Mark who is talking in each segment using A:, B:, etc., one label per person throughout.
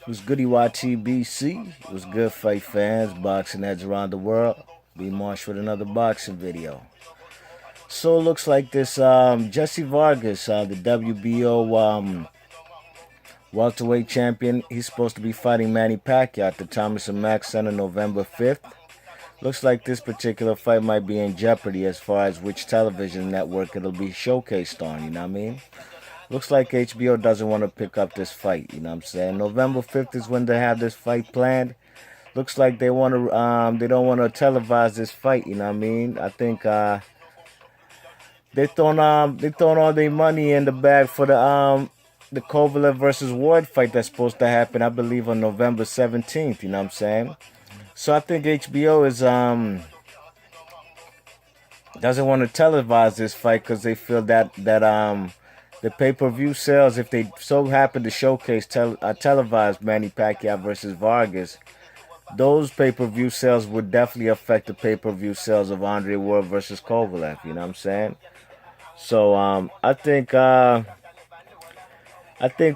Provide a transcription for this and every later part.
A: It was goody YTBC. It was good fight fans, boxing heads around the world. Be Marsh with another boxing video. So it looks like this Jessie Vargas, the WBO welterweight champion, he's supposed to be fighting Manny Pacquiao at the Thomas and Mack Center November 5th. Looks like this particular fight might be in jeopardy as far as which television network it'll be showcased on, you know what I mean? Looks like HBO doesn't want to pick up this fight, you know what I'm saying? November 5th is when they have this fight planned. Looks like they want to they don't want to televise this fight, you know what I mean? I think they throwing all their money in the bag for the Kovalev versus Ward fight that's supposed to happen, I believe, on November 17th, you know what I'm saying? So I think HBO is doesn't want to televise this fight because they feel that the pay-per-view sales, if they so happen to showcase televised Manny Pacquiao versus Vargas, those pay-per-view sales would definitely affect the pay-per-view sales of Andre Ward versus Kovalev. You know what I'm saying? So I think the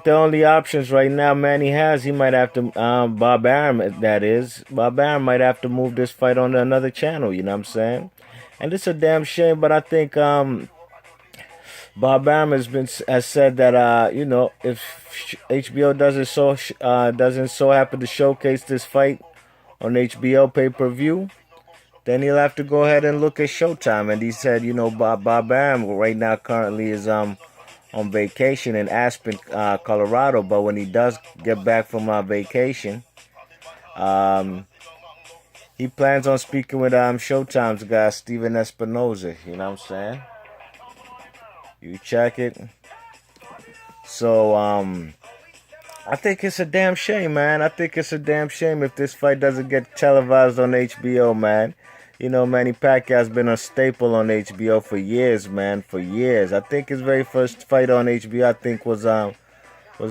A: only options right now Manny has, he might have to, Bob Arum, that is. Bob Arum might have to move this fight on to another channel, you know what I'm saying? And it's a damn shame, but I think Bob Arum has said that, if HBO doesn't so happen to showcase this fight on HBO pay-per-view, then he'll have to go ahead and look at Showtime. And he said, Bob Arum right now currently is on vacation in Aspen, Colorado. But when he does get back from vacation, he plans on speaking with Showtime's guy, Steven Espinoza. You know what I'm saying? You check it. So, I think it's a damn shame, man. I think it's a damn shame if this fight doesn't get televised on HBO, man. Manny Pacquiao's been a staple on HBO for years, man, for years. I think his very first fight on HBO, I think, was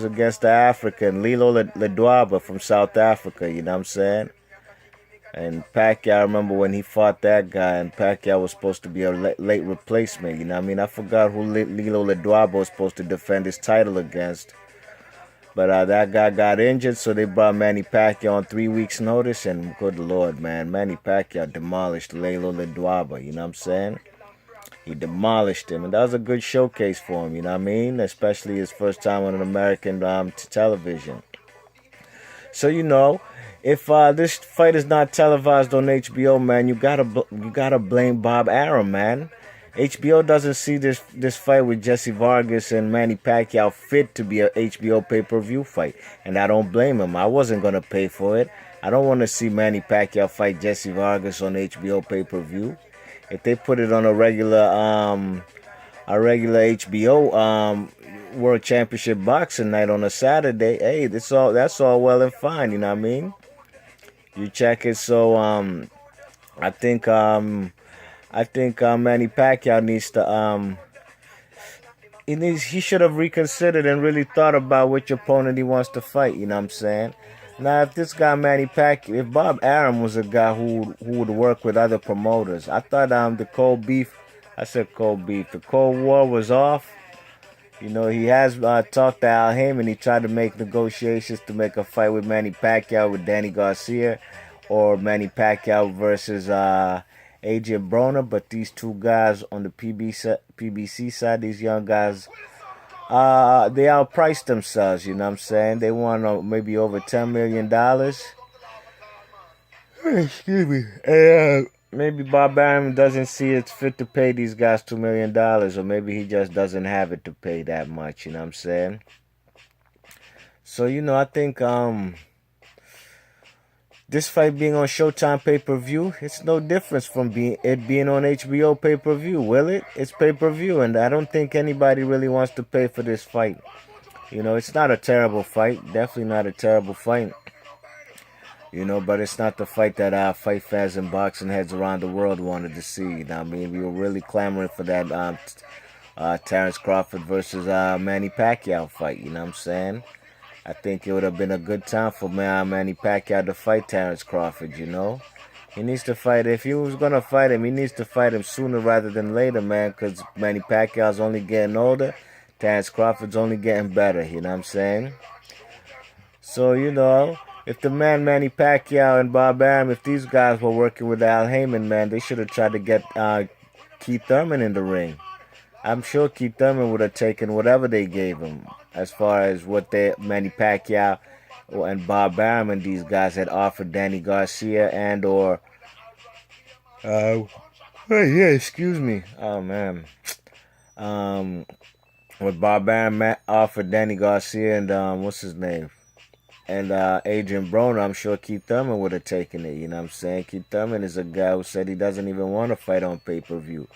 A: against the African, Lilo Ledwaba from South Africa, you know what I'm saying? And Pacquiao, I remember when he fought that guy, and Pacquiao was supposed to be a late replacement, you know what I mean? I forgot who Lilo Ledwaba was supposed to defend his title against. But that guy got injured, so they brought Manny Pacquiao on 3 weeks' notice, and good Lord, man, Manny Pacquiao demolished Lelo Ledwaba, you know what I'm saying? He demolished him, and that was a good showcase for him, you know what I mean? Especially his first time on an American television. So, if this fight is not televised on HBO, man, you gotta blame Bob Arum, man. HBO doesn't see this fight with Jessie Vargas and Manny Pacquiao fit to be a HBO pay-per-view fight, and I don't blame him. I wasn't gonna pay for it. I don't want to see Manny Pacquiao fight Jessie Vargas on HBO pay-per-view. If they put it on a regular HBO World Championship Boxing night on a Saturday, hey, that's all well and fine. You know what I mean? You check it. So I think Manny Pacquiao needs to he should have reconsidered and really thought about which opponent he wants to fight, you know what I'm saying? Now if this guy Manny Pacquiao, if Bob Arum was a guy who would work with other promoters, I thought the Cold War was off. He has talked to Al Heyman. He tried to make negotiations to make a fight with Manny Pacquiao with Danny Garcia, or Manny Pacquiao versus Adrian Broner, but these two guys on the PBC side, these young guys, they outpriced themselves, you know what I'm saying? They want maybe over $10 million. Excuse me. And maybe Bob Arum doesn't see it fit to pay these guys $2 million, or maybe he just doesn't have it to pay that much, you know what I'm saying? So, I think this fight being on Showtime pay-per-view, it's no difference from it being on HBO pay-per-view, will it? It's pay-per-view, and I don't think anybody really wants to pay for this fight. It's not a terrible fight. Definitely not a terrible fight. But it's not the fight that fight fans and boxing heads around the world wanted to see. You know what I mean? We were really clamoring for that Terrence Crawford versus Manny Pacquiao fight, you know what I'm saying? I think it would have been a good time for Manny Pacquiao to fight Terrence Crawford, He needs to fight. If he was going to fight him, he needs to fight him sooner rather than later, man, because Manny Pacquiao's only getting older. Terrence Crawford's only getting better, you know what I'm saying? So, if the man Manny Pacquiao and Bob Arum, if these guys were working with Al Heyman, man, they should have tried to get Keith Thurman in the ring. I'm sure Keith Thurman would have taken whatever they gave him as far as what Manny Pacquiao and Bob Arum and these guys had offered Danny Garcia and or excuse me. Oh man. What Bob Arum offered Danny Garcia and what's his name? And Adrian Broner, I'm sure Keith Thurman would have taken it. You know what I'm saying? Keith Thurman is a guy who said he doesn't even want to fight on pay-per-view.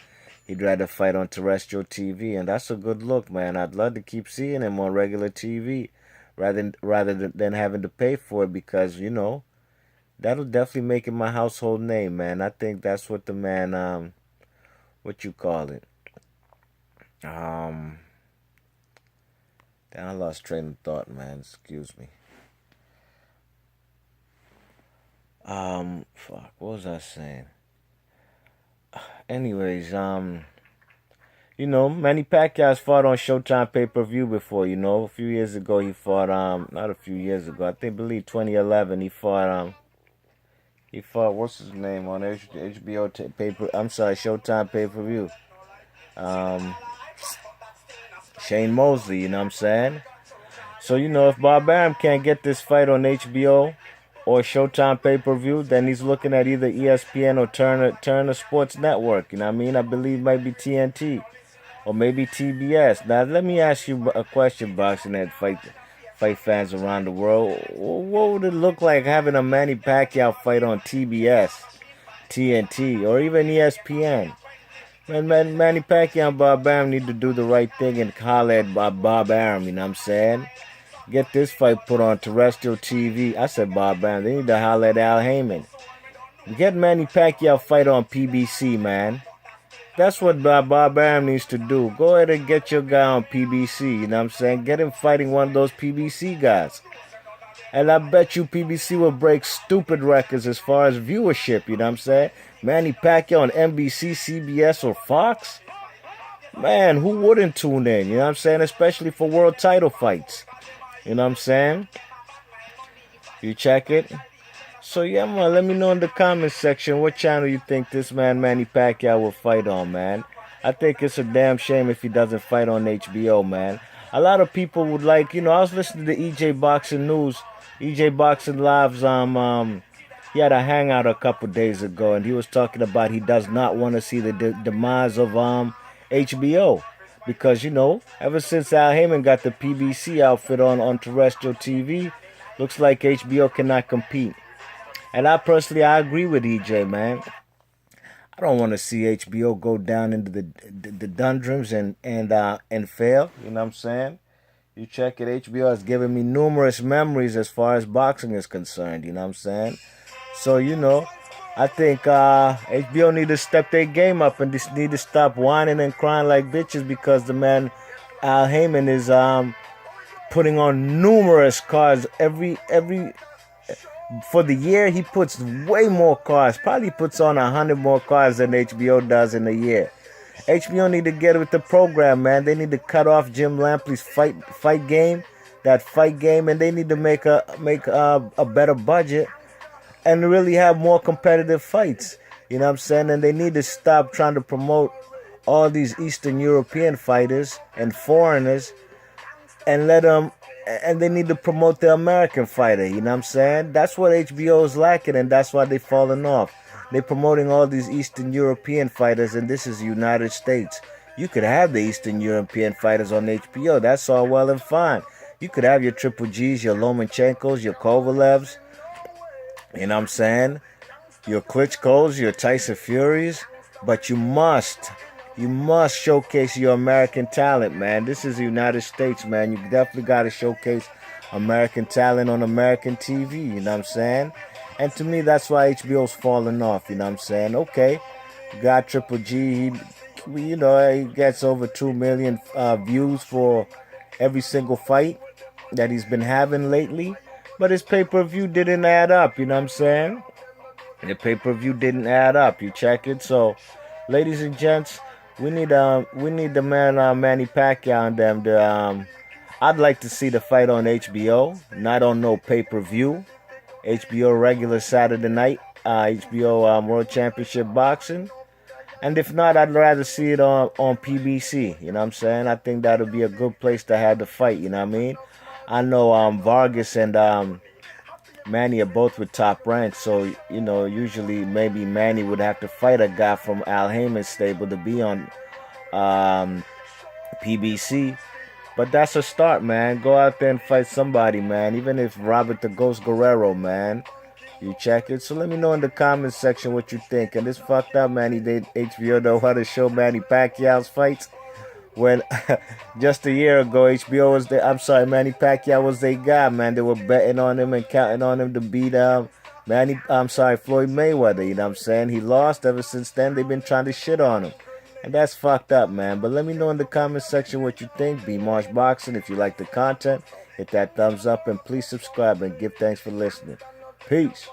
A: He'd rather fight on terrestrial TV, and that's a good look, man. I'd love to keep seeing him on regular TV rather than having to pay for it because, that'll definitely make it my household name, man. I think that's what the man, what you call it? Damn, I lost train of thought, man. Excuse me. Fuck, what was I saying? Anyways, Manny Pacquiao's fought on Showtime pay-per-view before, a few years ago he fought, not a few years ago, I believe 2011, he fought, what's his name on HBO Showtime pay-per-view, Shane Mosley, you know what I'm saying? So, if Bob Arum can't get this fight on HBO or Showtime pay-per-view, then he's looking at either ESPN or Turner Sports Network. You know what I mean? I believe it might be TNT or maybe TBS. Now, let me ask you a question, Boxing Head fight fans around the world. What would it look like having a Manny Pacquiao fight on TBS, TNT, or even ESPN? Man, Manny Pacquiao and Bob Arum need to do the right thing and holler at Bob Arum, you know what I'm saying? Get this fight put on terrestrial TV. I said Bob Arum. They need to holler at Al Heyman. Get Manny Pacquiao fight on PBC, man. That's what Bob Arum needs to do. Go ahead and get your guy on PBC, you know what I'm saying? Get him fighting one of those PBC guys. And I bet you PBC will break stupid records as far as viewership, you know what I'm saying? Manny Pacquiao on NBC, CBS, or Fox? Man, who wouldn't tune in, you know what I'm saying? Especially for world title fights. You know what I'm saying? You check it? So, yeah, man, let me know in the comments section what channel you think this man Manny Pacquiao will fight on, man. I think it's a damn shame if he doesn't fight on HBO, man. A lot of people would like, I was listening to EJ Boxing News, EJ Boxing Live's, he had a hangout a couple days ago, and he was talking about he does not want to see the demise of HBO. Because, ever since Al Heyman got the PBC outfit on terrestrial TV, looks like HBO cannot compete. And I agree with EJ, man. I don't want to see HBO go down into the doldrums and fail. You know what I'm saying? You check it, HBO has given me numerous memories as far as boxing is concerned. You know what I'm saying? So, I think HBO need to step their game up and just need to stop whining and crying like bitches because the man Al Heyman is putting on numerous cards every for the year. He puts way more cards. Probably puts on 100 more cards than HBO does in a year. HBO need to get with the program, man. They need to cut off Jim Lampley's fight game, and they need to make a better budget. And really have more competitive fights. You know what I'm saying? And they need to stop trying to promote all these Eastern European fighters and foreigners and and they need to promote the American fighter. You know what I'm saying? That's what HBO is lacking, and that's why they've fallen off. They're promoting all these Eastern European fighters, and this is the United States. You could have the Eastern European fighters on HBO. That's all well and fine. You could have your Triple Gs, your Lomachenkos, your Kovalevs. You know what I'm saying? Your Klitschko's, your Tyson Furies. But you must showcase your American talent, man. This is the United States, man. You definitely got to showcase American talent on American TV, you know what I'm saying? And to me, that's why HBO's falling off, you know what I'm saying? Okay, you got Triple G, he gets over 2 million views for every single fight that he's been having lately. But his pay-per-view didn't add up, you know what I'm saying? The pay-per-view didn't add up. You check it. So, ladies and gents, we need the man Manny Pacquiao and them to I'd like to see the fight on HBO, not on no pay-per-view. HBO regular Saturday night, HBO World Championship Boxing. And if not, I'd rather see it on PBC. You know what I'm saying? I think that would be a good place to have the fight. You know what I mean? I know Vargas and Manny are both with Top Rank, so usually maybe Manny would have to fight a guy from Al Heyman's stable to be on PBC. But that's a start, man. Go out there and fight somebody, man. Even if Robert the Ghost Guerrero, man. You check it. So let me know in the comments section what you think. And it's fucked up, man. HBO know how to show Manny Pacquiao's fights. When just a year ago, Manny Pacquiao was their guy, man. They were betting on him and counting on him to beat Floyd Mayweather. You know what I'm saying? He lost. Ever since then, they've been trying to shit on him. And that's fucked up, man. But let me know in the comment section what you think. Be Marsh Boxing. If you like the content, hit that thumbs up and please subscribe and give thanks for listening. Peace.